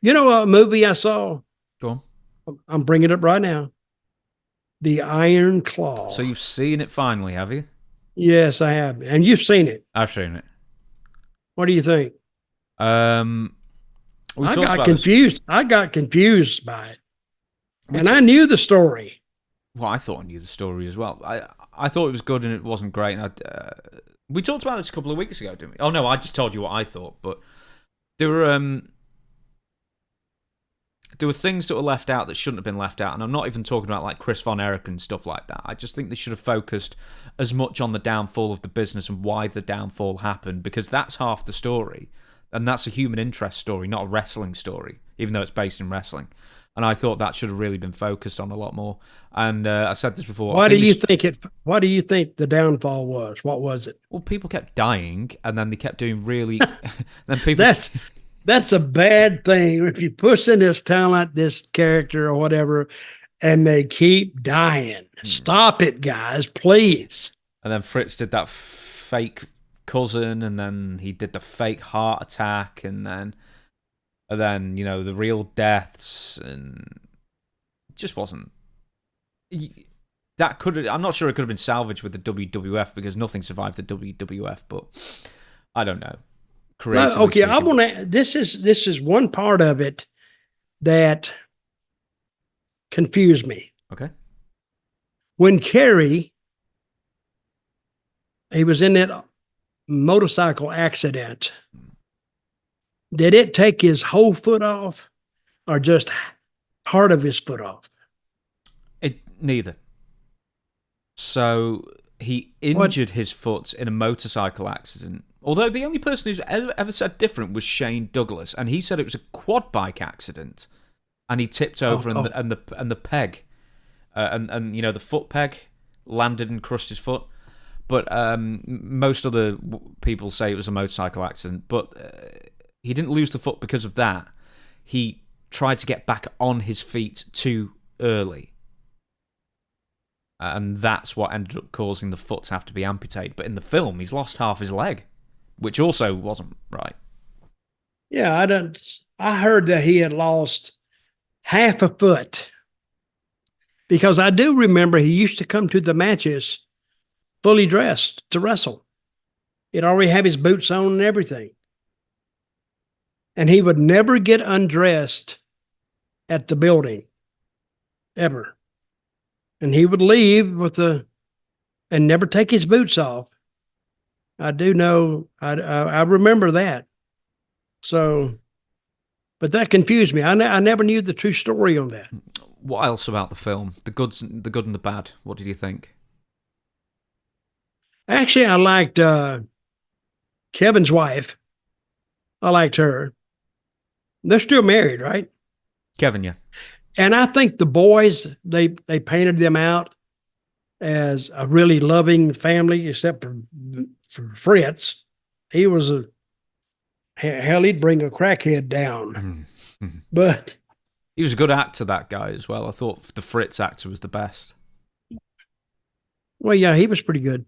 You know a movie I saw? Go on. I'm bringing it up right now. The Iron So Claw. you've seen it finally, have you? Yes, I have. And you've seen it. I've seen it. What do you think? Um, we I talked got about this. confused. I got confused by it. We And t- I knew the story. well, I thought I knew the story as well. I thought it was good and it wasn't great. And we talked about this a couple of weeks ago, didn't we? Oh no, I just told you what I thought. But there were things that were left out that shouldn't have been left out, and I'm not even talking about like Chris Von Erich and stuff like that. I just think they should have focused as much on the downfall of the business and why the downfall happened, because that's half the story, and that's a human interest story, not a wrestling story, even though it's based in wrestling. And I thought that should have really been focused on a lot more. And I said this before. Why do you think it? Why do you think the downfall was? What was it? Well, people kept dying, and then they kept doing really. then people. That's a bad thing. If you push in this talent, this character or whatever, and they keep dying. Stop it, guys, please. And then Fritz did that fake cousin, and then he did the fake heart attack, and then the real deaths, and it just wasn't. That could. I'm not sure it could have been salvaged with the WWF because nothing survived the WWF, but I don't know. Okay, I want to. This is one part of it that confused me. Okay. When Kerry, he was in that motorcycle accident, did it take his whole foot off or just part of his foot off? Neither. So he injured his foot in a motorcycle accident. Although the only person who's ever said different was Shane Douglas, and he said it was a quad bike accident, and he tipped over and the peg, and the foot peg landed and crushed his foot. But most other people say it was a motorcycle accident. But he didn't lose the foot because of that. He tried to get back on his feet too early. And that's what ended up causing the foot to have to be amputated. But in the film, he's lost half his leg, which also wasn't right. Yeah, I heard that he had lost half a foot because I do remember he used to come to the matches fully dressed to wrestle. He'd already have his boots on and everything. And he would never get undressed at the building, ever. And he would leave and never take his boots off. I do know, I remember that. So, but that confused me. I never knew the true story on that. What else about the film? The good and the bad. What did you think? Actually, I liked Kevin's wife. I liked her. They're still married, right? Kevin, yeah. And I think the boys, they painted them out as a really loving family, except for Fritz. He was he'd bring a crackhead down. But he was a good actor, that guy, as well. I thought the Fritz actor was the best. Well, yeah, he was pretty good.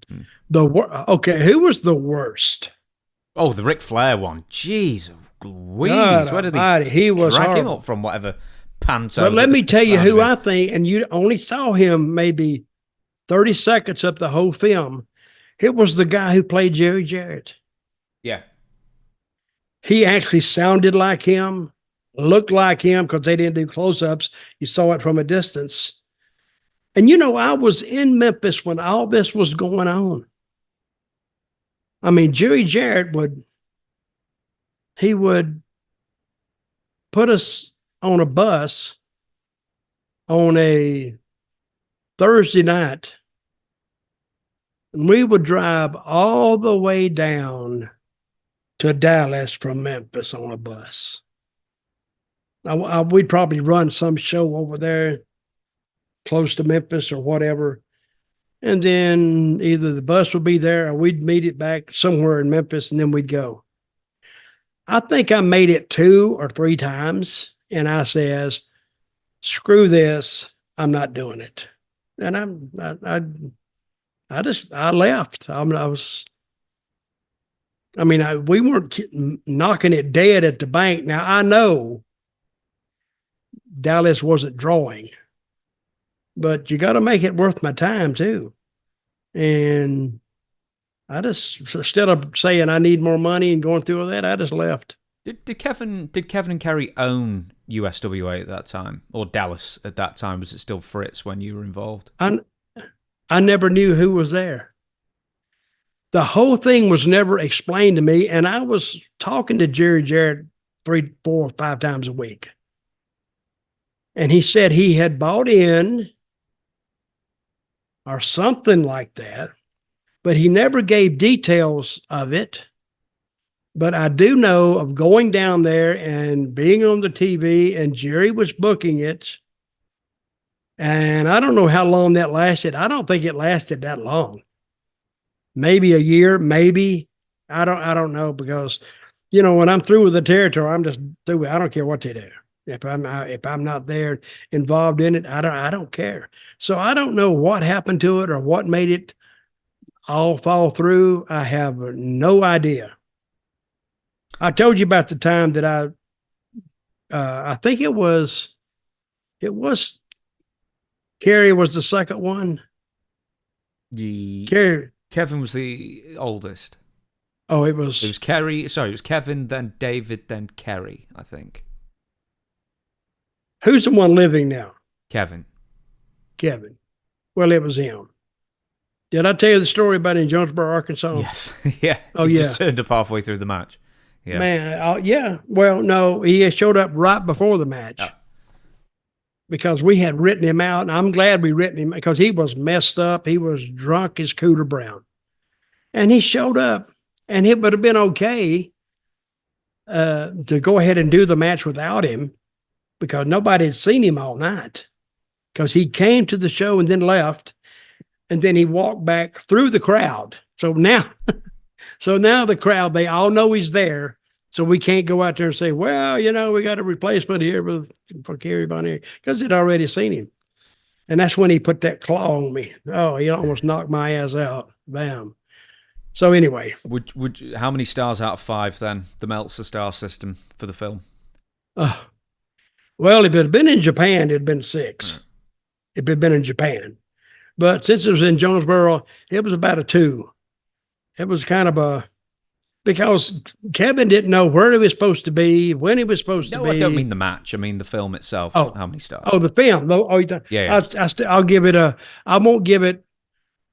Okay, who was the worst? Oh, the Ric Flair one. Jeez Louise. Where did they drag him up from whatever panto? But let me tell you who I think, and you only saw him maybe 30 seconds up the whole film. It was the guy who played Jerry Jarrett. Yeah. He actually sounded like him, looked like him because they didn't do close-ups. You saw it from a distance. And I was in Memphis when all this was going on. I mean, Jerry Jarrett would put us on a bus on a Thursday night, and we would drive all the way down to Dallas from Memphis on a bus. We'd probably run some show over there close to Memphis or whatever. And then either the bus would be there or we'd meet it back somewhere in Memphis and then we'd go. I think I made it 2 or 3 times and I says, screw this, I'm not doing it. And I left. We weren't knocking it dead at the bank. Now I know Dallas wasn't drawing. But you got to make it worth my time too. And I just, instead of saying I need more money and going through all that, I just left. Did Kevin and Kerry own USWA at that time, or Dallas at that time? Was it still Fritz when you were involved? I never knew who was there. The whole thing was never explained to me, and I was talking to Jerry Jarrett 3, 4, 5 times a week. And he said he had bought in or something like that, but he never gave details of it. But I do know of going down there and being on the TV, and Jerry was booking it. And I don't know how long that lasted. I don't think it lasted that long. Maybe a year, maybe. I don't know, because, you know, when I'm through with the territory, I'm just through. I don't care what they do. If I'm not there involved in it, I don't care. So I don't know what happened to it or what made it all fall through. I have no idea. I told you about the time that I think it was Kerry was the second one. Kerry. Kevin was the oldest. Oh, it was Kerry. Sorry, it was Kevin, then David, then Kerry, I think. Who's the one living now? Kevin. Well, it was him. Did I tell you the story about in Jonesboro, Arkansas? Yes. Yeah. Oh, he yeah. just turned up halfway through the match. Yeah. Man, yeah. Well, no, he showed up right before the match because we had written him out, and I'm glad we written him because he was messed up. He was drunk as Cooter Brown. And he showed up, and it would have been okay to go ahead and do the match without him because nobody had seen him all night because he came to the show and then left, and then he walked back through the crowd. So now the crowd, they all know he's there. So we can't go out there and say, well, you know, we got a replacement here for Kerry Bonnier because they'd already seen him. And that's when he put that claw on me. Oh, he almost knocked my ass out. Bam. So anyway. How many stars out of 5 then, the Meltzer star system for the film? Well, if it had been in Japan, it'd been 6. If it had been in Japan. But since it was in Jonesboro, it was about a 2. It was kind of because Kevin didn't know where he was supposed to be, when he was supposed to be. No, I don't mean the match. I mean the film itself. Oh. How many stars? Oh, the film. Yeah. I'll give it I won't give it.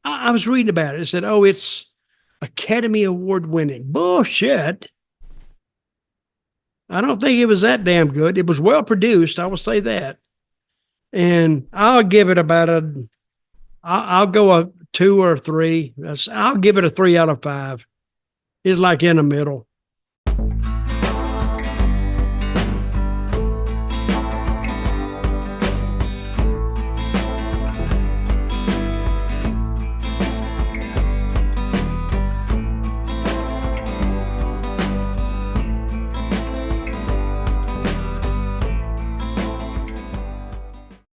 I was reading about it. It said, it's Academy Award winning. Bullshit. I don't think it was that damn good. It was well produced. I will say that. And I'll give it I'll go a 2 or 3. I'll give it a 3 out of 5. It's like in the middle.